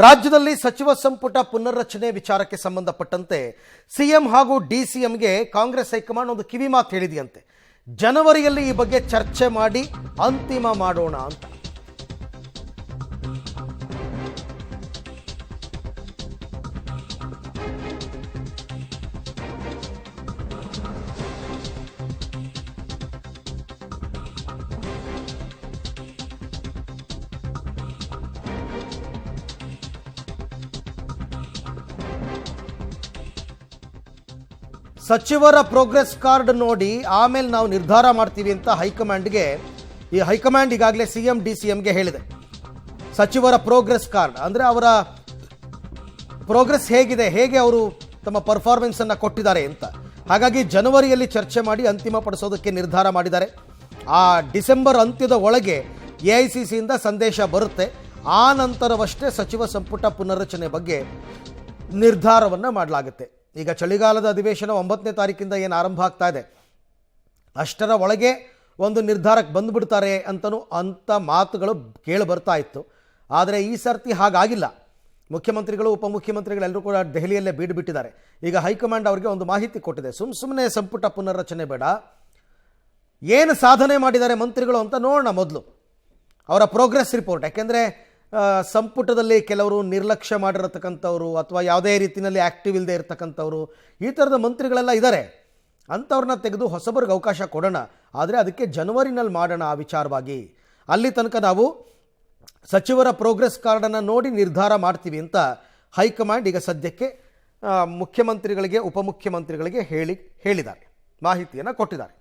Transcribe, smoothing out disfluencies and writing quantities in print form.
ರಾಜ್ಯದಲ್ಲಿ ಸಚಿವ ಸಂಪುಟ ಪುನರ್ರಚನೆ ವಿಚಾರಕ್ಕೆ ಸಂಬಂಧಪಟ್ಟಂತೆ ಸಿಎಂ ಹಾಗೂ ಡಿಸಿಎಂಗೆ ಕಾಂಗ್ರೆಸ್ ಹೈಕಮಾಂಡ್ ಒಂದು ಕಿವಿ ಮಾತು ಹೇಳಿದೆಯಂತೆ. ಜನವರಿಯಲ್ಲಿ ಈ ಬಗ್ಗೆ ಚರ್ಚೆ ಮಾಡಿ ಅಂತಿಮ ಮಾಡೋಣ ಅಂತ. ಸಚಿವರ ಪ್ರೋಗ್ರೆಸ್ ಕಾರ್ಡ್ ನೋಡಿ ಆಮೇಲೆ ನಾವು ನಿರ್ಧಾರ ಮಾಡ್ತೀವಿ ಅಂತ ಹೈಕಮಾಂಡ್ ಈಗಾಗಲೇ ಸಿಎಂ ಡಿಸಿಎಂಗೆ ಹೇಳಿದೆ. ಸಚಿವರ ಪ್ರೋಗ್ರೆಸ್ ಕಾರ್ಡ್ ಅಂದರೆ ಅವರ ಪ್ರೋಗ್ರೆಸ್ ಹೇಗಿದೆ, ಹೇಗೆ ಅವರು ತಮ್ಮ ಪರ್ಫಾರ್ಮೆನ್ಸ್ ಅನ್ನು ಕೊಟ್ಟಿದ್ದಾರೆ ಅಂತ. ಹಾಗಾಗಿ ಜನವರಿಯಲ್ಲಿ ಚರ್ಚೆ ಮಾಡಿ ಅಂತಿಮಪಡಿಸೋದಕ್ಕೆ ನಿರ್ಧಾರ ಮಾಡಿದ್ದಾರೆ. ಆ ಡಿಸೆಂಬರ್ ಅಂತ್ಯದ ಒಳಗೆ ಎಐಸಿಸಿಯಿಂದ ಸಂದೇಶ ಬರುತ್ತೆ. ಆ ನಂತರವಷ್ಟೇ ಸಚಿವ ಸಂಪುಟ ಪುನರ್ರಚನೆ ಬಗ್ಗೆ ನಿರ್ಧಾರವನ್ನು ಮಾಡಲಾಗುತ್ತೆ. ಈಗ ಚಳಿಗಾಲದ ಅಧಿವೇಶನ 9ನೇ ತಾರೀಕಿಂದ ಏನು ಆರಂಭ ಆಗ್ತಾ ಇದೆ, ಅಷ್ಟರ ಒಳಗೆ ಒಂದು ನಿರ್ಧಾರಕ್ಕೆ ಬಂದುಬಿಡ್ತಾರೆ ಅಂತ ಮಾತುಗಳು ಕೇಳಿ ಬರ್ತಾ ಇತ್ತು. ಆದರೆ ಈ ಸರ್ತಿ ಹಾಗಾಗಿಲ್ಲ. ಮುಖ್ಯಮಂತ್ರಿಗಳು ಉಪಮುಖ್ಯಮಂತ್ರಿಗಳೆಲ್ಲರೂ ಕೂಡ ದೆಹಲಿಯಲ್ಲೇ ಬೀಡುಬಿಟ್ಟಿದ್ದಾರೆ. ಈಗ ಹೈಕಮಾಂಡ್ ಅವರಿಗೆ ಒಂದು ಮಾಹಿತಿ ಕೊಟ್ಟಿದೆ. ಸುಮ್ಮನೆ ಸಂಪುಟ ಪುನರ್ರಚನೆ ಬೇಡ, ಏನು ಸಾಧನೆ ಮಾಡಿದ್ದಾರೆ ಮಂತ್ರಿಗಳು ಅಂತ ನೋಡೋಣ ಮೊದಲು ಅವರ ಪ್ರೋಗ್ರೆಸ್ ರಿಪೋರ್ಟ್. ಯಾಕೆಂದರೆ ಸಂಪುಟದಲ್ಲಿ ಕೆಲವರು ನಿರ್ಲಕ್ಷ್ಯ ಮಾಡಿರತಕ್ಕಂಥವ್ರು ಅಥವಾ ಯಾವುದೇ ರೀತಿಯಲ್ಲಿ ಆ್ಯಕ್ಟಿವ್ ಇಲ್ಲದೆ ಇರತಕ್ಕಂಥವ್ರು, ಈ ಥರದ ಮಂತ್ರಿಗಳೆಲ್ಲ ಇದ್ದಾರೆ. ಅಂಥವ್ರನ್ನ ತೆಗೆದು ಹೊಸಬರಿಗೆ ಅವಕಾಶ ಕೊಡೋಣ. ಆದರೆ ಅದಕ್ಕೆ ಜನವರಿನಲ್ಲಿ ಮಾಡೋಣ ಆ ವಿಚಾರವಾಗಿ. ಅಲ್ಲಿ ತನಕ ನಾವು ಸಚಿವರ ಪ್ರೋಗ್ರೆಸ್ ಕಾರ್ಡನ್ನು ನೋಡಿ ನಿರ್ಧಾರ ಮಾಡ್ತೀವಿ ಅಂತ ಹೈಕಮಾಂಡ್ ಈಗ ಸದ್ಯಕ್ಕೆ ಮುಖ್ಯಮಂತ್ರಿಗಳಿಗೆ ಉಪಮುಖ್ಯಮಂತ್ರಿಗಳಿಗೆ ಹೇಳಿದ್ದಾರೆ, ಮಾಹಿತಿಯನ್ನು ಕೊಟ್ಟಿದ್ದಾರೆ.